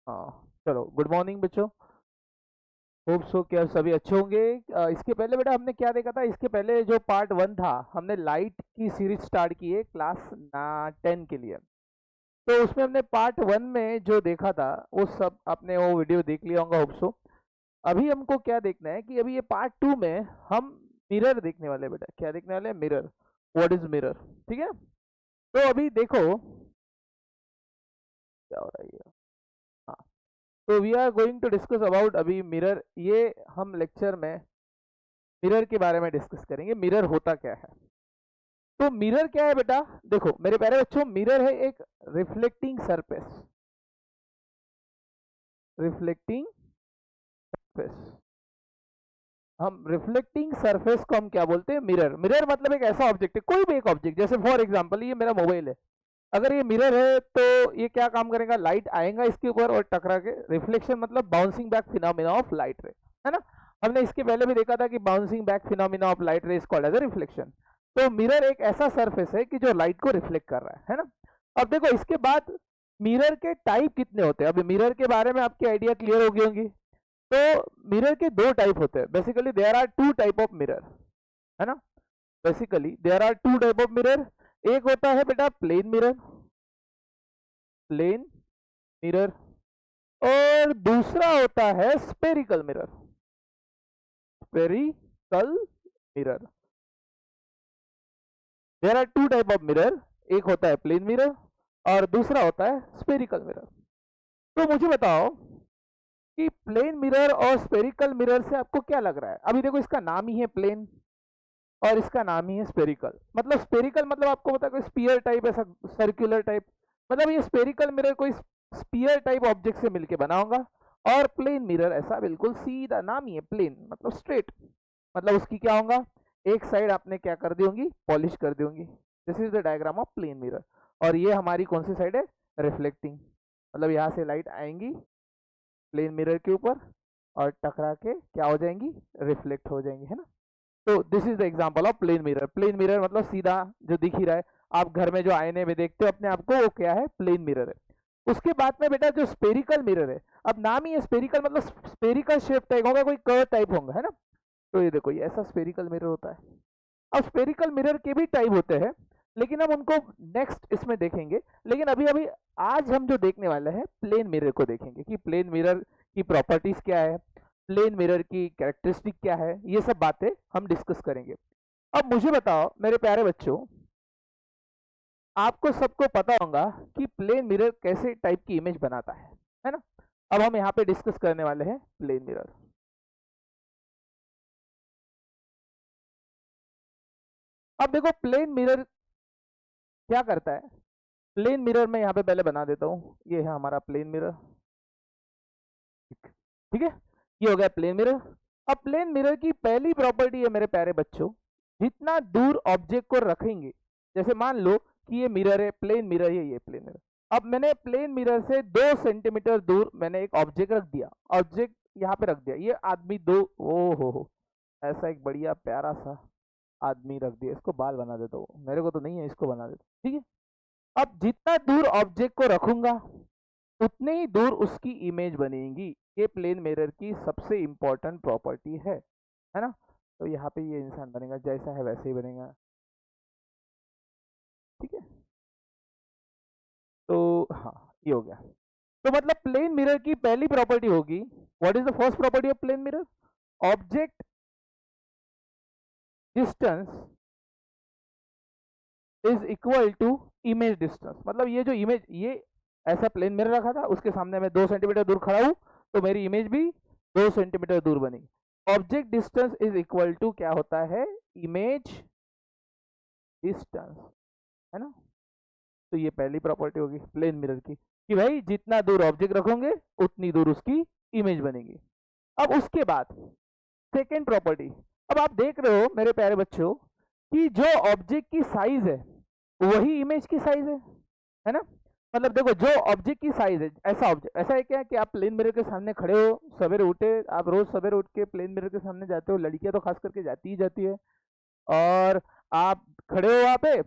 हाँ, चलो good morning बच्चों। होप सो क्या सभी अच्छे होंगे। इसके पहले बेटा हमने क्या देखा था? इसके पहले जो पार्ट वन था, हमने लाइट की सीरीज स्टार्ट की है क्लास 10 के लिए। तो उसमें हमने पार्ट वन में जो देखा था वो सब आपने वो वीडियो देख लिया होगा होप सो। अभी हमको क्या देखना है कि अभी ये पार्ट टू में हम मिरर देखने वाले हैं बेटा। क्या देखने वाले हैं? मिरर। What is mirror? ठीक है। तो अभी देखो क्या हो रहा है ये। हाँ, तो we are going to discuss about अभी मिरर। ये हम लेक्चर में मिरर के बारे में डिस्कस करेंगे। मिरर होता क्या है? तो मिरर क्या है बेटा? देखो मेरे प्यारे बच्चों, मिरर है एक रिफ्लेक्टिंग सरफेस। Reflecting surface. हम रिफ्लेक्टिंग सरफेस को हम क्या बोलते हैं? मिरर। मिरर मतलब एक ऐसा ऑब्जेक्ट है, कोई भी एक ऑब्जेक्ट। जैसे फॉर एग्जांपल ये मेरा मोबाइल है, अगर ये मिरर है तो ये क्या काम करेगा? लाइट आएगा इसके ऊपर और टकरा के, रिफ्लेक्शन मतलब bouncing back phenomena of light रे, है ना। हमने इसके पहले भी देखा था कि bouncing back phenomena of light ray is called as a reflection. तो मिरर एक ऐसा सरफेस है कि जो लाइट को रिफ्लेक्ट कर रहा है ना। अब देखो इसके बाद मिरर के टाइप कितने होते हैं। अब मिरर के बारे में आपकी आइडिया क्लियर होगी होंगी। तो मिरर के दो टाइप होते हैं। Basically there are two type of mirror, है ना। Basically there are two type of mirror. एक होता है बेटा प्लेन मिरर, प्लेन मिरर। और दूसरा होता है spherical mirror, spherical mirror. There are two type of mirror. एक होता है प्लेन मिरर और दूसरा होता है स्पेरिकल मिरर। तो मुझे बताओ कि प्लेन मिरर और स्पेरिकल मिरर से आपको क्या लग रहा है? अभी देखो इसका नाम ही है प्लेन और इसका नाम ही है स्पेरिकल। मतलब स्पेरिकल मतलब आपको पता है कोई स्पीयर टाइप, ऐसा सर्कुलर टाइप। मतलब ये स्पेरिकल मिरर कोई स्पीयर टाइप ऑब्जेक्ट से मिलके बना होगा। और प्लेन मिरर ऐसा बिल्कुल सीधा, नाम ही है प्लेन मतलब स्ट्रेट। मतलब उसकी क्या होगा? एक साइड आपने क्या कर दी होंगी? पॉलिश कर दी होंगी। This is the diagram of plane mirror. और ये हमारी कौन सी साइड है? रिफ्लेक्टिंग। मतलब यहाँ से लाइट आएंगी प्लेन मिरर के ऊपर और टकरा के क्या हो जाएंगी? रिफ्लेक्ट हो जाएंगी, है ना। तो this is the example of plane mirror. Plane mirror मतलब सीधा जो दिख ही रहा है। आप घर में जो आईने में देखते हो अपने आप को, वो क्या है? प्लेन मिरर है। उसके बाद में बेटा जो स्पेरिकल मिरर है, अब नाम ही है स्पेरिकल मतलब स्पेरिकल शेप टाइप होगा, कोई कर्व टाइप होगा, है ना। तो ये देखो ये ऐसा स्पेरिकल मिरर होता है। अब स्पेरिकल मिरर के भी टाइप होते हैं, लेकिन हम उनको नेक्स्ट इसमें देखेंगे। लेकिन अभी अभी आज हम जो देखने वाले हैं प्लेन मिरर को देखेंगे कि प्लेन मिरर की प्रॉपर्टीज क्या है, प्लेन मिरर की कैरेक्टरिस्टिक क्या है, ये सब बातें हम डिस्कस करेंगे। अब मुझे बताओ मेरे प्यारे बच्चों, आपको सबको पता होगा कि प्लेन मिरर कैसे टाइप की इमेज बनाता है ना। अब हम यहाँ पे डिस्कस करने वाले हैं प्लेन मिरर। अब देखो प्लेन मिरर क्या करता है। प्लेन मिरर में यहाँ पे पहले बना देता हूँ, ये है हमारा प्लेन मिरर। ठीक है, ये हो गया प्लेन मिरर। अब प्लेन मिरर की पहली प्रॉपर्टी है मेरे प्यारे बच्चों, जितना दूर ऑब्जेक्ट को रखेंगे, जैसे मान लो कि ये मिरर है, प्लेन मिरर है, ये प्लेन मिरर। अब मैंने प्लेन मिरर से 2 सेंटीमीटर दूर मैंने एक ऑब्जेक्ट रख दिया। ऑब्जेक्ट यहाँ पे रख दिया, ये आदमी दो, ओ हो, ऐसा एक बढ़िया प्यारा सा आदमी रख दिया। इसको बाल बना देता हूँ, मेरे को तो नहीं है, इसको बना देता, ठीक है। अब जितना दूर ऑब्जेक्ट को रखूंगा उतने ही दूर उसकी इमेज बनेगी। ये प्लेन मिरर की सबसे इंपॉर्टेंट प्रॉपर्टी है ना। तो यहाँ पे ये इंसान बनेगा, जैसा है वैसे ही बनेगा, ठीक है। तो हाँ, ये हो गया। तो मतलब प्लेन मिरर की पहली प्रॉपर्टी होगी, what is the first property of plane mirror? Object distance is equal to image distance. मतलब ये जो इमेज, ये ऐसा प्लेन मिरर रखा था, उसके सामने मैं 2 सेंटीमीटर दूर खड़ा हूं, तो मेरी इमेज भी 2 सेंटीमीटर दूर बनी। Object distance is equal to क्या होता है? इमेज डिस्टेंस, है ना। तो ये पहली प्रॉपर्टी होगी प्लेन मिरर की कि भाई जितना दूर ऑब्जेक्ट रखोगे उतनी दूर उसकी इमेज बनेगी। अब उसके बाद सेकेंड प्रॉपर्टी, अब आप देख रहे हो मेरे प्यारे बच्चों कि जो ऑब्जेक्ट की साइज है वही इमेज की साइज है ना। मतलब देखो जो ऑब्जेक्ट की साइज है, ऐसा ऑब्जेक्ट, ऐसा है क्या कि आप प्लेन मिरर के सामने खड़े हो, सवेरे उठे, आप रोज सवेरे उठ के प्लेन मिरर के सामने जाते हो, लड़कियां तो खास करके जाती ही जाती है। और आप खड़े हो वहां पे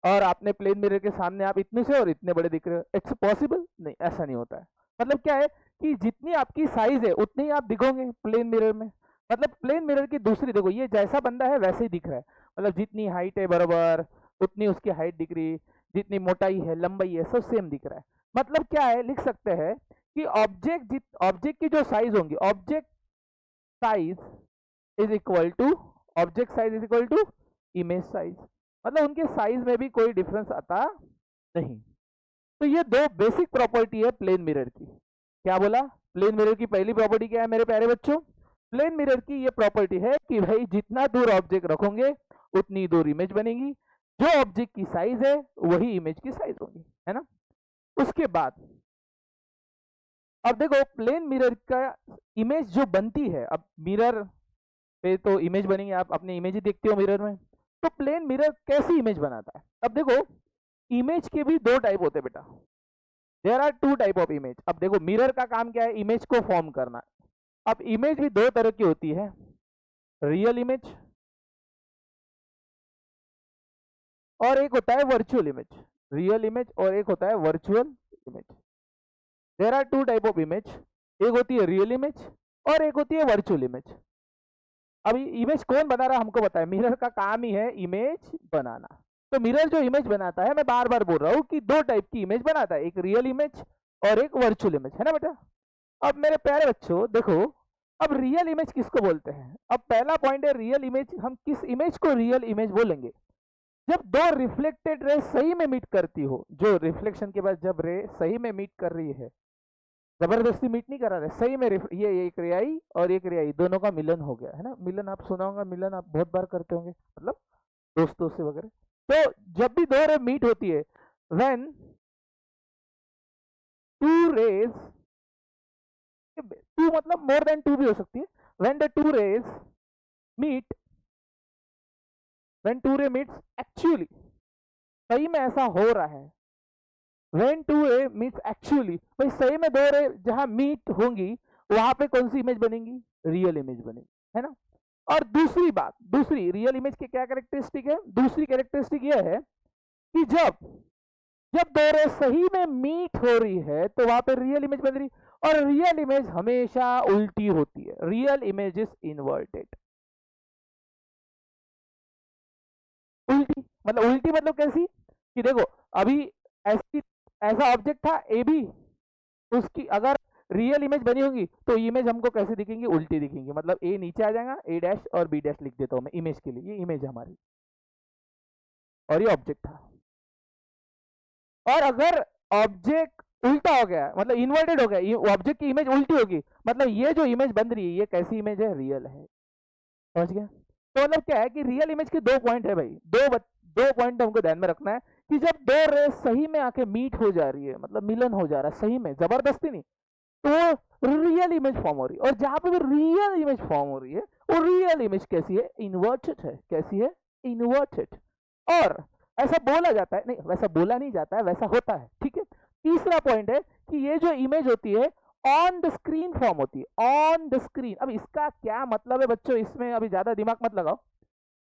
और आपने प्लेन मिरर के सामने आप इतने से और इतने बड़े दिख रहे हो, इट्स पॉसिबल नहीं, ऐसा नहीं होता है। मतलब क्या है कि जितनी आपकी साइज है उतनी ही आप दिखोगे प्लेन मिरर में। मतलब प्लेन मिरर की दूसरी, देखो ये जैसा बंदा है वैसे ही दिख रहा है, मतलब जितनी हाइट है बराबर उतनी उसकी हाइट दिख रही, जितनी मोटाई है लंबाई है सब सेम दिख रहा है। मतलब क्या है, लिख सकते हैं कि ऑब्जेक्ट की जो साइज होंगी, object size is equal to image size. मतलब उनके साइज में भी कोई डिफरेंस आता नहीं। तो ये दो बेसिक प्रॉपर्टी है प्लेन मिरर की। क्या बोला? प्लेन मिरर की पहली प्रॉपर्टी क्या है मेरे प्यारे बच्चों? प्लेन मिरर की ये प्रॉपर्टी है कि भाई जितना दूर ऑब्जेक्ट रखोगे उतनी दूर इमेज बनेगी, जो ऑब्जेक्ट की साइज है वही इमेज की साइज होगी, है ना। उसके बाद अब देखो प्लेन मिरर का इमेज जो बनती है, अब मिरर पे तो इमेज बनेगी, आप अपनी इमेज ही देखते हो मिरर में, तो प्लेन मिरर कैसी इमेज बनाता है? अब देखो इमेज के भी दो टाइप होते हैं बेटा, there are two type of image. अब देखो मिरर का काम क्या है? इमेज को फॉर्म करना। अब इमेज भी दो तरह की होती है, रियल इमेज और एक होता है वर्चुअल इमेज। रियल इमेज और एक होता है virtual image. There are two type of image, एक होती है रियल इमेज और एक होती है वर्चुअल इमेज। अभी इमेज कौन बना रहा है हमको पता है, मिरर का काम ही है इमेज बनाना। तो मिरर जो इमेज बनाता है, मैं बार बार बोल रहा हूँ कि दो टाइप की इमेज बनाता है, एक रियल इमेज और एक वर्चुअल इमेज, है ना बेटा। अब मेरे प्यारे बच्चों देखो, अब रियल इमेज किसको बोलते हैं? अब पहला पॉइंट है रियल इमेज। हम किस इमेज को रियल इमेज बोलेंगे? जब दो रिफ्लेक्टेड रे सही में मीट करती हो, जो रिफ्लेक्शन के बाद जब रे सही में मीट कर रही है, जबरदस्ती मीट नहीं करा रहे, सही में ये एक रे आई और एक रे आई दोनों का मिलन हो गया, है ना। मिलन आप सुना होगा, मिलन आप बहुत बार करते होंगे, मतलब दोस्तों से वगैरह। तो जब भी दो रे मीट होती है, व्हेन टू रेज, टू मतलब मोर देन टू भी हो सकती है, when the two rays meet, when two ray meets actually, सही में ऐसा हो रहा है, when two ray meets actually, भाई सही में दो रे जहां मीट होंगी वहां पे कौन सी इमेज बनेगी? रियल इमेज बनेगी, है ना। और दूसरी बात, दूसरी रियल इमेज की क्या कैरेक्टरिस्टिक है? दूसरी कैरेक्टरिस्टिक यह है कि जब जब दो रे सही में मीट हो रही है तो वहां पे रियल इमेज बन रही, और रियल इमेज हमेशा उल्टी होती है, रियल इमेज इज इन्वर्टेड। उल्टी मतलब कैसी कि देखो अभी ऐसी ऐसा ऑब्जेक्ट था ए बी, उसकी अगर रियल इमेज बनी होगी तो इमेज हमको कैसे दिखेंगी? उल्टी दिखेंगी। मतलब ए नीचे आ जाएगा, ए डैश और बी डैश लिख देता हूं मैं इमेज के लिए, ये इमेज हमारी और ये ऑब्जेक्ट था। और अगर ऑब्जेक्ट उल्टा हो गया, मतलब इन्वर्टेड हो गया, ऑब्जेक्ट की इमेज उल्टी होगी, मतलब ये जो इमेज बन रही है ये कैसी इमेज है? रियल है। समझ गया? तो मतलब क्या है कि रियल इमेज के दो पॉइंट है भाई, दो पॉइंट हमको ध्यान में रखना है कि जब दो रेस सही में आके मीट हो जा रही है, मतलब मिलन हो जा रहा है सही में, जबरदस्ती नहीं, तो रियल इमेज फॉर्म हो रही है। और जहां पे भी रियल इमेज फॉर्म हो रही है वो रियल इमेज कैसी है? इन्वर्टेड है। कैसी है? इन्वर्टेड। और ऐसा बोला जाता है, नहीं वैसा बोला नहीं जाता है, वैसा होता है, ठीक है। तीसरा पॉइंट है कि ये जो इमेज होती है ऑन द स्क्रीन फॉर्म होती है, ऑन द स्क्रीन। अब इसका क्या मतलब है बच्चों, इसमें अभी ज्यादा दिमाग मत लगाओ,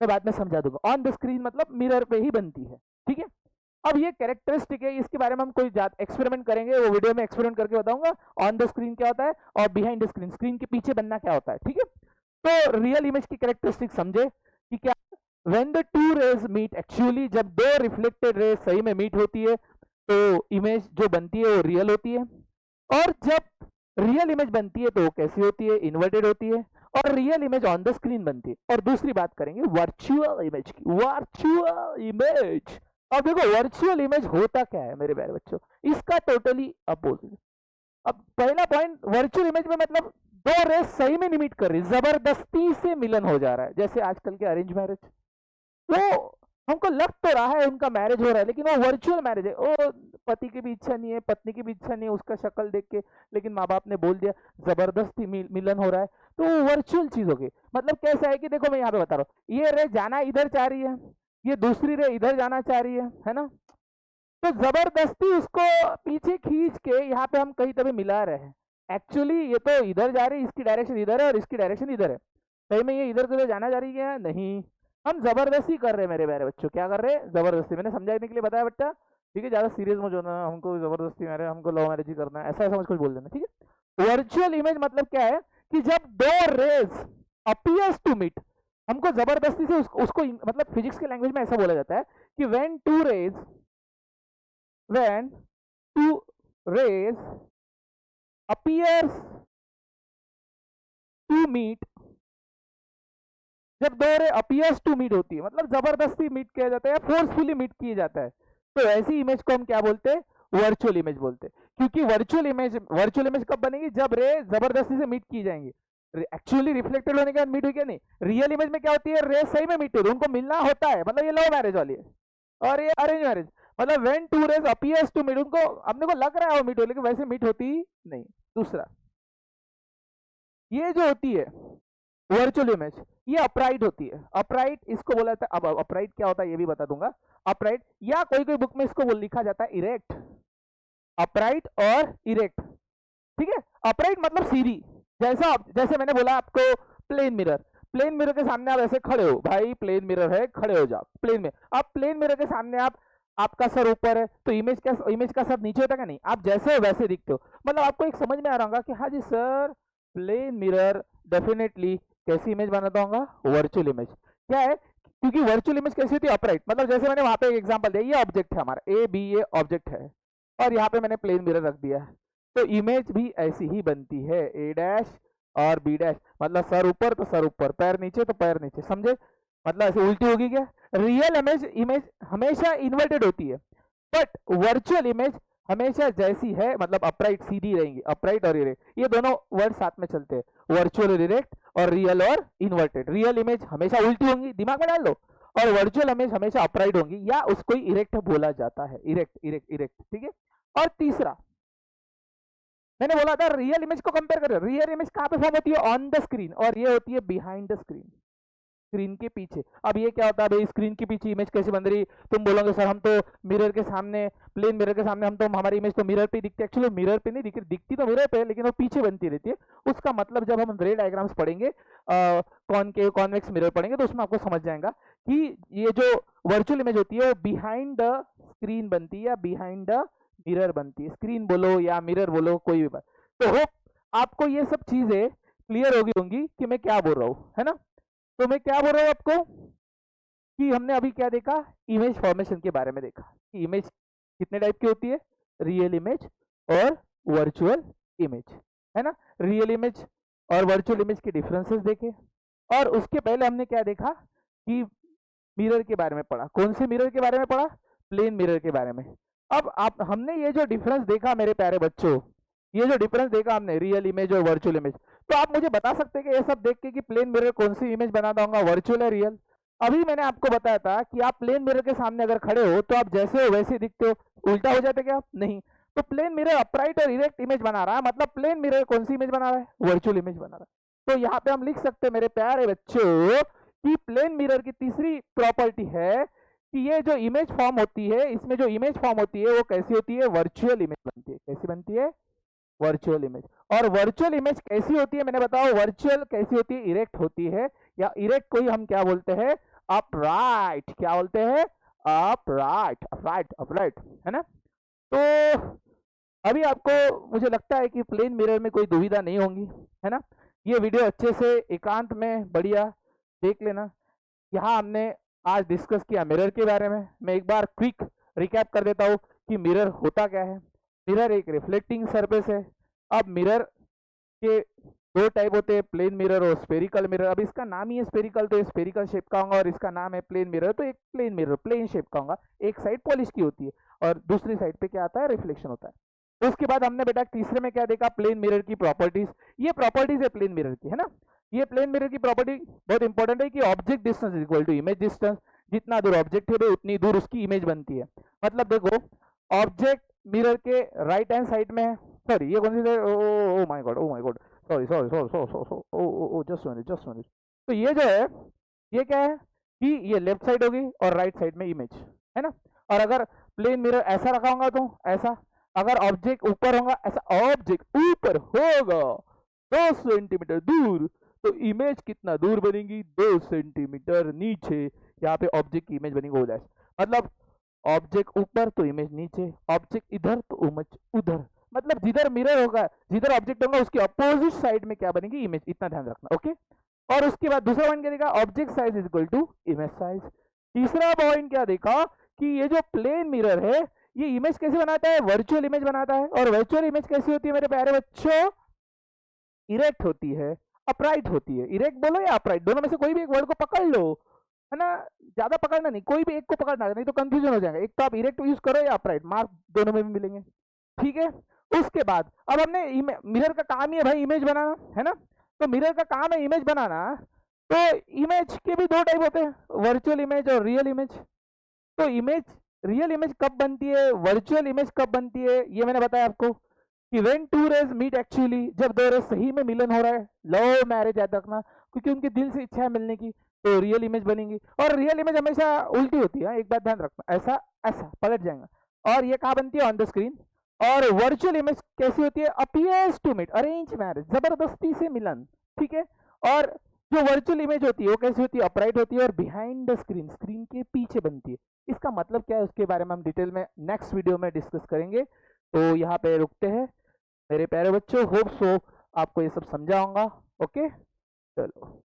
मैं बाद में समझा दूंगा। ऑन द स्क्रीन मतलब मिरर पे ही बनती है, ठीक है। अब ये कैरेक्टरिस्टिक है, इसके बारे में हम कोई एक्सपेरिमेंट करेंगे, वो वीडियो में एक्सपेरिमेंट करके बताऊंगा। ऑन द स्क्रीन क्या होता है और बिहाइंड द स्क्रीन, स्क्रीन के पीछे बनना क्या होता है, ठीक है। तो रियल इमेज की कैरेक्टरिस्टिक समझे कि क्या, when the two rays meet actually, जब दो रिफ्लेक्टेड रेज सही में मीट होती है तो इमेज जो बनती है वो रियल होती है। और जब रियल इमेज बनती है तो वो कैसी होती है? इन्वर्टेड होती है। और real image on the screen बनती है। और दूसरी बात करेंगे वर्चुअल इमेज की। वर्चुअल इमेज, अब देखो वर्चुअल इमेज होता क्या है मेरे प्यारे बच्चों, इसका टोटली अपोजिट। अब पहला पॉइंट, वर्चुअल इमेज में मतलब दो रेस सही में नहीं मीट कर रही, जबरदस्ती से मिलन हो जा रहा है, जैसे आजकल के अरेंज मैरिज। वो हमको लग तो रहा है उनका मैरिज हो रहा है, लेकिन वो वर्चुअल मैरिज है। वो पति की भी इच्छा नहीं है, पत्नी की भी इच्छा नहीं है उसका शक्ल देख के, लेकिन माँ बाप ने बोल दिया, जबरदस्ती मिलन हो रहा है, तो वो वर्चुअल चीज होगी। मतलब कैसा है कि देखो मैं यहाँ पे बता रहा हूँ, ये रे जाना इधर चाह रही है, ये दूसरी रे इधर जाना चाह रही है ना। तो जबरदस्ती उसको पीछे खींच के यहाँ पे हम कहीं तभी मिला रहे हैं। एक्चुअली ये तो इधर जा रही है, इसकी डायरेक्शन इधर है और इसकी डायरेक्शन इधर है, सही में ये इधर को जाना जा रही है नहीं, हम जबरदस्ती कर रहे हैं मेरे प्यारे बच्चों। क्या कर रहे हैं? जबरदस्ती। मैंने समझाने के लिए बताया बच्चा, ठीक है, ज्यादा सीरियस मत होना, हमको जबरदस्ती मैरिज, हमको लव मैरिज ही करना है, ऐसा ऐसा कुछ बोल देना, ठीक है। वर्चुअल इमेज मतलब क्या है कि जब दो रेज अपीयर्स टू मीट, हमको जबरदस्ती से उसको मतलब फिजिक्स के लैंग्वेज में ऐसा बोला जाता है कि when two rays appears to meet, जब दो रे अपीयर्स टू मीट होती है मतलब जबरदस्ती मीट किया जाता है या फोर्सफुली मीट किया जाता है, तो ऐसी इमेज को हम क्या बोलते हैं, वर्चुअल इमेज बोलते हैं। क्योंकि वर्चुअल इमेज कब बनेगी, जब रे जबरदस्ती से मीट की जाएंगी, एक्चुअली रिफ्लेक्टेड होने के बाद मीट हुई क्या नहीं। रियल इमेज में क्या होती है, रे सही में मीट होती है, उनको मिलना होता है, मतलब ये लव मैरिज वाली है, और ये अरेंज मैरिज, मतलब when two rays appears to meet, उनको अपने को लग रहा है वो मीट हो, लेकिन वैसे मीट होती नहीं। दूसरा, ये जो होती है वर्चुअल इमेज, ये अपराइट होती है। अपराइट इसको बोला जाता है, अब अपराइट क्या होता है ये भी बता दूंगा। अपराइट, या कोई कोई बुक में इसको लिखा जाता है इरेक्ट, अपराइट और इरेक्ट, ठीक है। अपराइट मतलब सीधी, जैसे मैंने बोला आपको प्लेन मिरर, प्लेन मिरर के सामने आप ऐसे खड़े हो, भाई प्लेन मिरर है, खड़े हो जाओ प्लेन में, आप प्लेन मिरर के सामने आपका सर ऊपर है तो इमेज का सर नीचे होता है, नहीं, आप जैसे हो वैसे दिखते हो। मतलब आपको एक समझ में आ रहा होगा कि हाँ जी सर, प्लेन मिरर डेफिनेटली कैसी इमेज बनाता होगा, वर्चुअल इमेज। क्या है, क्योंकि वर्चुअल इमेज कैसी होती है, अपराइट, मतलब जैसे मैंने वहां पे एक एग्जांपल दिया, ये ऑब्जेक्ट है हमारा ए बी, ये ऑब्जेक्ट है और यहाँ पे मैंने प्लेन मिरर रख दिया है, तो इमेज भी ऐसी ही बनती है, ए डैश और बी डैश, मतलब सर ऊपर तो सर ऊपर, पैर नीचे तो पैर नीचे, समझे, मतलब ऐसे उल्टी होगी क्या। रियल इमेज हमेशा इन्वर्टेड होती है, बट वर्चुअल इमेज हमेशा जैसी है, मतलब अपराइट सीधी रहेंगी, अपराइट और इरेक्ट, ये दोनों वर्ड साथ में चलते हैं, वर्चुअल और इरेक्ट, और रियल और इन्वर्टेड। रियल इमेज हमेशा उल्टी होंगी, दिमाग में डाल लो, और वर्चुअल इमेज हमेशा अपराइट होंगी, या उसको इरेक्ट बोला जाता है, इरेक्ट इरेक्ट इरेक्ट, ठीक है। और तीसरा, मैंने बोला था रियल इमेज को कंपेयर करें, रियल इमेज कहाँ पे फॉर्म होती है, ऑन द स्क्रीन, और ये होती है बिहाइंड द स्क्रीन, स्क्रीन के पीछे। अब ये क्या होता है भाई, स्क्रीन के पीछे इमेज कैसे बन रही, तुम बोलोगे सर हम तो मिरर के सामने, प्लेन मिरर के सामने हम तो हमारी इमेज तो मिरर पे दिखती है, एक्चुअली मिरर पे नहीं दिखती तो मिरर पे, लेकिन वो पीछे बनती रहती है। उसका मतलब जब हम रे डायग्राम्स पढ़ेंगे, कॉनकेव कॉन्वेक्स मिरर पढ़ेंगे, तो उसमें आपको समझ जाएगा कि ये जो वर्चुअल इमेज होती है वो बिहाइंड द स्क्रीन बनती है या बिहाइंड द मिरर बनती है, स्क्रीन बोलो या मिरर बोलो कोई भी बात। तो होप आपको ये सब चीजें क्लियर होंगी कि मैं क्या बोल रहा हूँ, है ना। तो मैं क्या बोल रहा हूँ आपको कि हमने अभी क्या देखा, इमेज फॉर्मेशन के बारे में देखा कि इमेज कितने टाइप की होती है, रियल इमेज और वर्चुअल इमेज, है ना। रियल इमेज और वर्चुअल इमेज के डिफरेंसेस देखे, और उसके पहले हमने क्या देखा कि मिरर के बारे में पढ़ा। कौन से मिरर के बारे में पढ़ा, प्लेन मिरर के बारे में। अब आप हमने ये जो डिफरेंस देखा मेरे प्यारे बच्चों, ये जो डिफरेंस देखा हमने रियल इमेज और वर्चुअल इमेज, तो आप मुझे बता सकते हैं कि ये सब देख के कि प्लेन मिरर कौन सी इमेज बनाता होगा, वर्चुअल है रियल। अभी मैंने आपको बताया था कि आप प्लेन मिरर के सामने अगर खड़े हो तो आप जैसे हो वैसे दिखते हो, उल्टा हो जाते क्या, नहीं। तो प्लेन मिरर अपराइट और इरेक्ट इमेज बना रहा है, मतलब प्लेन मिरर कौन सी इमेज बना रहा है, वर्चुअल इमेज बना रहा है। तो यहाँ पे हम लिख सकते हैं मेरे प्यारे बच्चों कि प्लेन मिरर की तीसरी प्रॉपर्टी है कि ये जो इमेज फॉर्म होती है, इसमें जो इमेज फॉर्म होती है वो कैसी होती है, वर्चुअल इमेज बनती है। कैसी बनती है, वर्चुअल इमेज। और वर्चुअल इमेज कैसी होती है मैंने बताओ, वर्चुअल कैसी होती है, इरेक्ट होती है, या इरेक्ट को ही हम क्या बोलते हैं, अपराइट। क्या बोलते हैं, अपराइट, अपराइट, अपराइट, है ना। तो अभी आपको मुझे लगता है कि प्लेन मिरर में कोई दुविधा नहीं होगी, है ना। ये वीडियो अच्छे से एकांत में बढ़िया देख लेना। यहाँ हमने आज डिस्कस किया मिरर के बारे में। मैं एक बार क्विक रिकैप कर देता हूँ कि मिरर होता क्या है। मिरर एक रिफ्लेक्टिंग सरफेस है। अब मिरर के दो टाइप होते हैं, प्लेन मिरर और स्पेरिकल मिरर। अब इसका नाम ही है स्पेरिकल, तो स्पेरिकल शेप का होगा, और इसका नाम है प्लेन मिरर, तो एक प्लेन मिरर प्लेन शेप का होगा। एक साइड पॉलिश की होती है और दूसरी साइड पे क्या आता है, रिफ्लेक्शन होता है। तो उसके बाद हमने बेटा तीसरे में क्या देखा, प्लेन मिरर की प्रॉपर्टीज। ये प्रॉपर्टीज है प्लेन मिरर की, है ना। ये प्लेन मिरर की प्रॉपर्टी बहुत इंपॉर्टेंट है कि object distance is equal to image distance. जितना दूर ऑब्जेक्ट है उतनी दूर उसकी इमेज बनती है। मतलब देखो, ऑब्जेक्ट मिरर के राइट हैंड साइड में है, सॉरी ये कौन सी, oh my God, oh my God, sorry sorry sorry sorry sorry, oh just minute, just minute. तो ये जो है, ये क्या है कि ये लेफ्ट साइड होगी और राइट साइड में इमेज, है ना। और अगर प्लेन मिरर ऐसा रखा होगा तो ऐसा, अगर ऑब्जेक्ट ऊपर होगा, ऐसा ऑब्जेक्ट ऊपर होगा 2 सेंटीमीटर दूर, तो इमेज कितना दूर बनेगी, 2 सेंटीमीटर नीचे। यहाँ पे ऑब्जेक्ट की इमेज बनेगी, हो जाए मतलब ऑब्जेक्ट ऊपर तो इमेज नीचे, ऑब्जेक्ट इधर तो इमेज उधर, मतलब जिधर मिरर होगा, जिधर ऑब्जेक्ट होगा उसके अपोजिट साइड में क्या बनेगी, इमेज। इतना ध्यान रखना, ओके। और उसके बाद दूसरा पॉइंट क्या देखा, object size is equal to image size. तीसरा पॉइंट क्या देखा कि ये जो प्लेन मिरर है ये इमेज कैसे बनाता है, वर्चुअल इमेज बनाता है। और वर्चुअल इमेज कैसी होती है मेरे प्यारे बच्चों, इरेक्ट होती है, अपराइट होती है। इरेक्ट बोलो या अपराइट, दोनों में से कोई भी एक वर्ड को पकड़ लो, है ना, ज्यादा पकड़ना नहीं, कोई भी एक को पकड़ना, नहीं तो कंफ्यूजन हो जाएगा। एक तो आप इरेक्ट यूज करो या अपराइट, मार्क दोनों में भी मिलेंगे, ठीक है। उसके बाद अब हमने मिरर का काम ही है भाई इमेज बनाना, है ना। तो मिरर का काम है इमेज बनाना। तो इमेज के भी दो टाइप होते हैं, वर्चुअल इमेज और रियल इमेज। तो इमेज, रियल इमेज कब बनती है, वर्चुअल इमेज कब बनती है, ये मैंने बताया आपको कि when two rays meet actually, जब दो रेज सही में मिलन हो रहा है, लव मैरिज याद रखना, क्योंकि उनके दिल से इच्छा है मिलने की, तो रियल इमेज बनेंगी। और रियल इमेज हमेशा उल्टी होती है, एक बात ध्यान रखना, ऐसा ऐसा पलट जाएगा। और ये कहाँ बनती है, ऑन द स्क्रीन। और वर्चुअल इमेज कैसी होती है, appears to meet, arrange marriage, जबरदस्ती से मिलन, ठीक है। और जो वर्चुअल इमेज होती है वो कैसी होती है, अपराइट होती है और बिहाइंड द स्क्रीन, स्क्रीन के पीछे बनती है। इसका मतलब क्या है उसके बारे में हम डिटेल में नेक्स्ट वीडियो में डिस्कस करेंगे। तो यहाँ पे रुकते हैं मेरे प्यारे बच्चों, होप सो आपको ये सब समझा होगा, ओके। चलो।